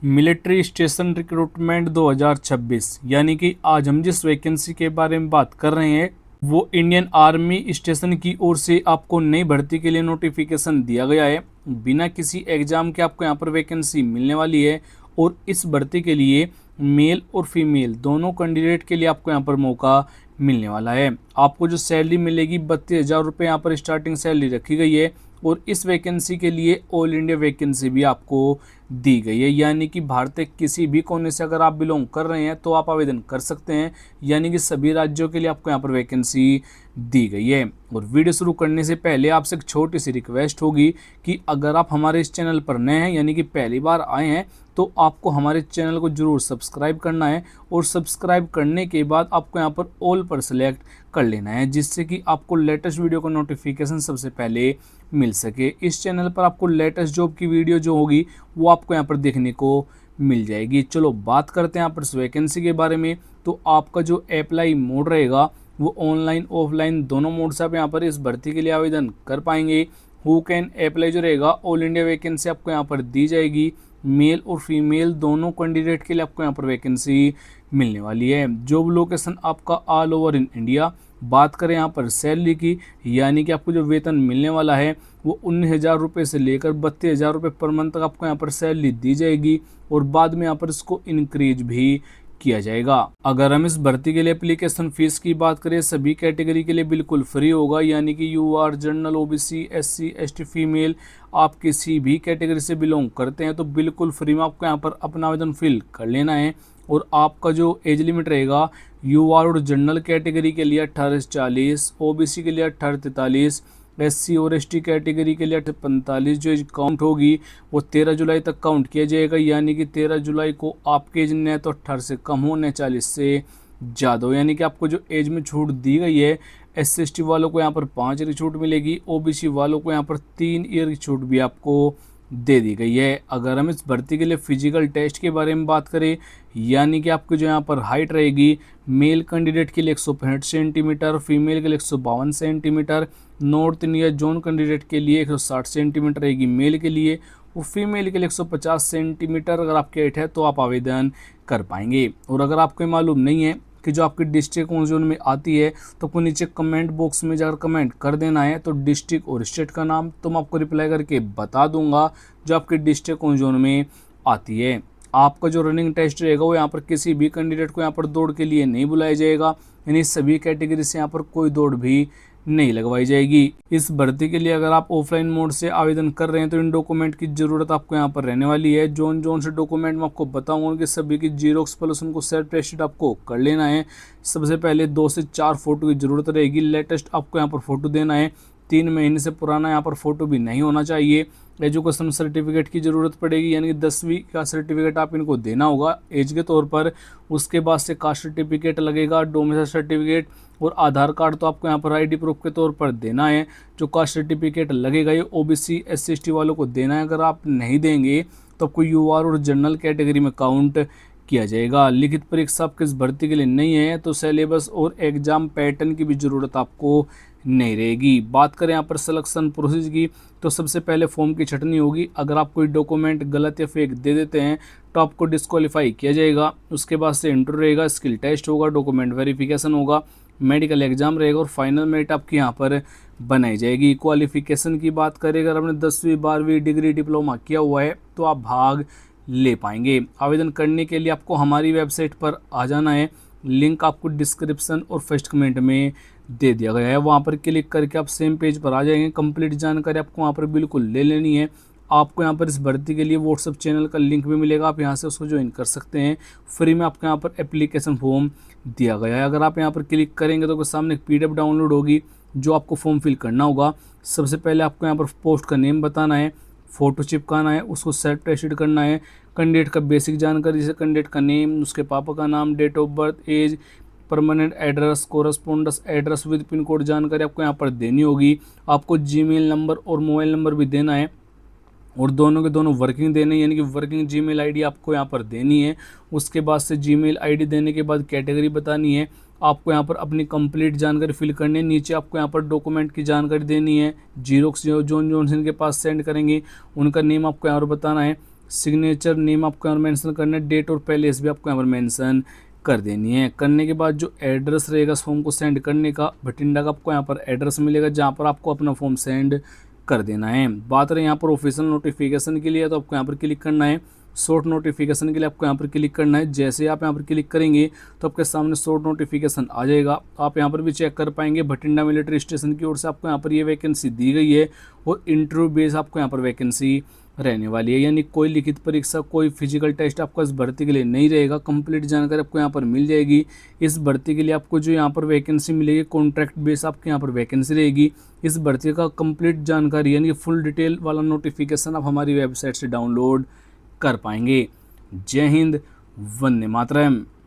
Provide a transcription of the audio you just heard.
Military station recruitment 2026 यानी कि आज हम जिस वैकेंसी के बारे में बात कर रहे हैं वो इंडियन आर्मी स्टेशन की ओर से आपको नई भर्ती के लिए नोटिफिकेशन दिया गया है। बिना किसी एग्जाम के आपको यहाँ पर वैकेंसी मिलने वाली है और इस भर्ती के लिए मेल और फीमेल दोनों कैंडिडेट के लिए आपको यहाँ पर मौका मिलने वाला है। आपको जो सैलरी मिलेगी 32,000 रुपये यहाँ पर स्टार्टिंग सैलरी रखी गई है और इस वैकेंसी के लिए ऑल इंडिया वैकेंसी भी आपको दी गई है, यानी कि भारत के किसी भी कोने से अगर आप बिलोंग कर रहे हैं तो आप आवेदन कर सकते हैं। यानी कि सभी राज्यों के लिए आपको यहाँ पर वैकेंसी दी गई है। और वीडियो शुरू करने से पहले आपसे एक छोटी सी रिक्वेस्ट होगी कि अगर आप हमारे इस चैनल पर नए हैं यानी कि पहली बार आए हैं तो आपको हमारे चैनल को जरूर सब्सक्राइब करना है और सब्सक्राइब करने के बाद आपको यहाँ पर ऑल पर सेलेक्ट कर लेना है, जिससे कि आपको लेटेस्ट वीडियो का नोटिफिकेशन सबसे पहले मिल सके। इस चैनल पर आपको लेटेस्ट जॉब की वीडियो जो होगी वो आपको यहाँ पर देखने को मिल जाएगी। चलो बात करते हैं यहाँ पर इस वैकेंसी के बारे में। तो आपका जो अप्लाई मोड रहेगा वो ऑनलाइन ऑफलाइन दोनों मोड से आप यहाँ पर इस भर्ती के लिए आवेदन कर पाएंगे। हु कैन अप्लाई जो रहेगा ऑल इंडिया वैकेंसी आपको यहाँ पर दी जाएगी। मेल और फीमेल दोनों कैंडिडेट के लिए आपको यहाँ पर वैकेंसी मिलने वाली है। जॉब लोकेशन आपका ऑल ओवर इन इंडिया। बात करें यहाँ पर सैलरी की, यानी कि आपको जो वेतन मिलने वाला है वो 19,000 रुपये से लेकर 32,000 रुपये पर मंथ तक आपको यहाँ पर सैलरी दी जाएगी और बाद में यहाँ पर इसको इंक्रीज भी किया जाएगा। अगर हम इस भर्ती के लिए एप्लीकेशन फीस की बात करें, सभी कैटेगरी के लिए बिल्कुल फ्री होगा, यानी कि UR general OBC SC ST female आप किसी भी कैटेगरी से बिलोंग करते हैं तो बिल्कुल फ्री में आपको यहाँ पर अपना आवेदन फिल कर लेना है। और आपका जो एज लिमिट रहेगा यूआर और जनरल कैटेगरी के लिए 18 से 40, ओबीसी के लिए 18 से 43, एससी और एसटी कैटेगरी के लिए 45 जो एज काउंट होगी वो 13 जुलाई तक काउंट किया जाएगा। यानी कि 13 जुलाई को आपके एज न तो 18 से कम हो न 40 से ज़्यादा हो, यानी कि आपको जो एज में छूट दी गई है एससी एसटी वालों को यहाँ पर 5 ईयर की छूट मिलेगी, ओबीसी वालों को यहाँ पर 3 ईयर की छूट भी आपको दे दी गई है। अगर हम इस भर्ती के लिए फिजिकल टेस्ट के बारे में बात करें, यानी कि आपकी जो यहाँ पर हाइट रहेगी मेल कैंडिडेट के लिए 165 सेंटीमीटर, फीमेल के लिए 152 centimetre, north India zone candidate के लिए 160 सेंटीमीटर रहेगी मेल के लिए और फीमेल के लिए 150 सेंटीमीटर अगर आपकी हाइट है तो आप आवेदन कर पाएंगे। और अगर आपको मालूम नहीं है कि जो आपकी डिस्ट्रिक्ट कौन जोन में आती है तो आपको नीचे कमेंट बॉक्स में जाकर कमेंट कर देना है, तो डिस्ट्रिक्ट और स्टेट का नाम तो मैं आपको रिप्लाई करके बता दूंगा जो आपकी डिस्ट्रिक्ट कौन जोन में आती है। आपका जो रनिंग टेस्ट रहेगा वो यहाँ पर किसी भी कैंडिडेट को यहाँ पर दौड़ के लिए नहीं बुलाया जाएगा, यानी सभी कैटेगरी से यहाँ पर कोई दौड़ भी नहीं लगवाई जाएगी। इस भर्ती के लिए अगर आप ऑफलाइन मोड से आवेदन कर रहे हैं तो इन डॉक्यूमेंट की ज़रूरत आपको यहाँ पर रहने वाली है। जोन जोन से डॉक्यूमेंट मैं आपको बताऊंगा उनके सभी की जीरोक्स प्लस उनको सेल्फ टेस्टेड आपको कर लेना है। सबसे पहले 2 से 4 फोटो की ज़रूरत रहेगी। लेटेस्ट आपको यहाँ पर फोटो देना है, 3 महीने से पुराना यहाँ पर फोटो भी नहीं होना चाहिए। एजुकेशन सर्टिफिकेट की ज़रूरत पड़ेगी, यानी कि 10वीं का सर्टिफिकेट आप इनको देना होगा एज के तौर पर। उसके बाद से कास्ट सर्टिफिकेट लगेगा, डोमिसाइल सर्टिफिकेट और आधार कार्ड तो आपको यहाँ पर आईडी प्रूफ के तौर पर देना है। जो कास्ट सर्टिफिकेट लगेगा ये ओबीसी एससी एसटी वालों को देना है। अगर आप नहीं देंगे तो आपको यूआर और जनरल कैटेगरी में काउंट किया जाएगा। लिखित परीक्षा आपके इस भर्ती के लिए नहीं है तो सिलेबस और एग्जाम पैटर्न की भी ज़रूरत आपको नहीं रहेगी। बात करें यहाँ पर सिलेक्शन प्रोसेस की तो सबसे पहले फॉर्म की छटनी होगी। अगर आप कोई डॉक्यूमेंट गलत या फेक दे देते हैं तो आपको डिस्क्वालीफाई किया जाएगा। उसके बाद से इंटरव्यू रहेगा, स्किल टेस्ट होगा, डॉक्यूमेंट वेरिफिकेशन होगा, मेडिकल एग्जाम रहेगा और फाइनल मेरिट आपकी यहाँ पर बनाई जाएगी। क्वालिफिकेशन की बात करें, अगर आपने 10वीं 12वीं डिग्री डिप्लोमा किया हुआ है तो आप भाग ले पाएंगे। आवेदन करने के लिए आपको हमारी वेबसाइट पर आ जाना है, लिंक आपको डिस्क्रिप्शन और फर्स्ट कमेंट में दे दिया गया है। वहाँ पर क्लिक करके आप सेम पेज पर आ जाएंगे। कंप्लीट जानकारी आपको वहाँ पर बिल्कुल ले लेनी है। आपको यहाँ पर इस भर्ती के लिए व्हाट्सएप चैनल का लिंक भी मिलेगा, आप यहाँ से उसको ज्वाइन कर सकते हैं। फ्री में आपको यहाँ पर एप्लीकेशन फॉर्म दिया गया है। अगर आप यहाँ पर क्लिक करेंगे तो सामने एक PDF डाउनलोड होगी जो आपको फॉर्म फिल करना होगा। सबसे पहले आपको यहाँ पर पोस्ट का नेम बताना है, फ़ोटो चिपकाना है, उसको सेल्फ टेस्टेड करना है। कैंडिडेट का बेसिक जानकारी जैसे कैंडिडेट का नेम, उसके पापा का नाम, date of birth, age, permanent address, correspondence address with pin code जानकारी आपको यहाँ पर देनी होगी। आपको जीमेल नंबर और मोबाइल नंबर भी देना है और दोनों के दोनों वर्किंग देने, यानी कि वर्किंग जीमेल आईडी आपको यहाँ पर देनी है। उसके बाद से जीमेल आईडी देने के बाद कैटेगरी बतानी है। आपको यहाँ पर अपनी कंप्लीट जानकारी फिल करनी है। नीचे आपको यहाँ पर डॉक्यूमेंट की जानकारी देनी है। जीरोक्स जो जोन जोन के पास सेंड करेंगे उनका नेम आपको यहाँ पर बताना है। सिग्नेचर नेम आपको यहाँ पर मेंशन करना है, डेट और पैलेस भी आपको यहाँ पर मेंशन कर देनी है। करने के बाद जो एड्रेस रहेगा इस फॉर्म को सेंड करने का, भटिंडा का आपको यहाँ पर एड्रेस मिलेगा जहाँ पर आपको अपना फॉर्म सेंड कर देना है। बात रहे यहाँ पर ऑफिशियल नोटिफिकेशन के लिए, तो आपको यहाँ पर क्लिक करना है। शॉर्ट नोटिफिकेशन के लिए आपको यहाँ पर क्लिक करना है। जैसे आप यहाँ पर क्लिक करेंगे तो आपके सामने शॉर्ट नोटिफिकेशन आ जाएगा। आप यहाँ पर भी चेक कर पाएंगे भटिंडा मिलिट्री स्टेशन की ओर से आपको यहाँ पर ये वैकेंसी दी गई है और इंटरव्यू बेस आपको यहाँ पर वैकेंसी रहने वाली है, यानी कोई लिखित परीक्षा, कोई फिजिकल टेस्ट आपका इस भर्ती के लिए नहीं रहेगा। कंप्लीट जानकारी आपको यहाँ पर मिल जाएगी। इस भर्ती के लिए आपको जो यहाँ पर वैकेंसी मिलेगी कॉन्ट्रैक्ट बेस आपके यहाँ पर वैकेंसी रहेगी। इस भर्ती का कंप्लीट जानकारी यानी फुल डिटेल वाला नोटिफिकेशन आप हमारी वेबसाइट से डाउनलोड कर पाएंगे। जय हिंद, वंदे मातरम।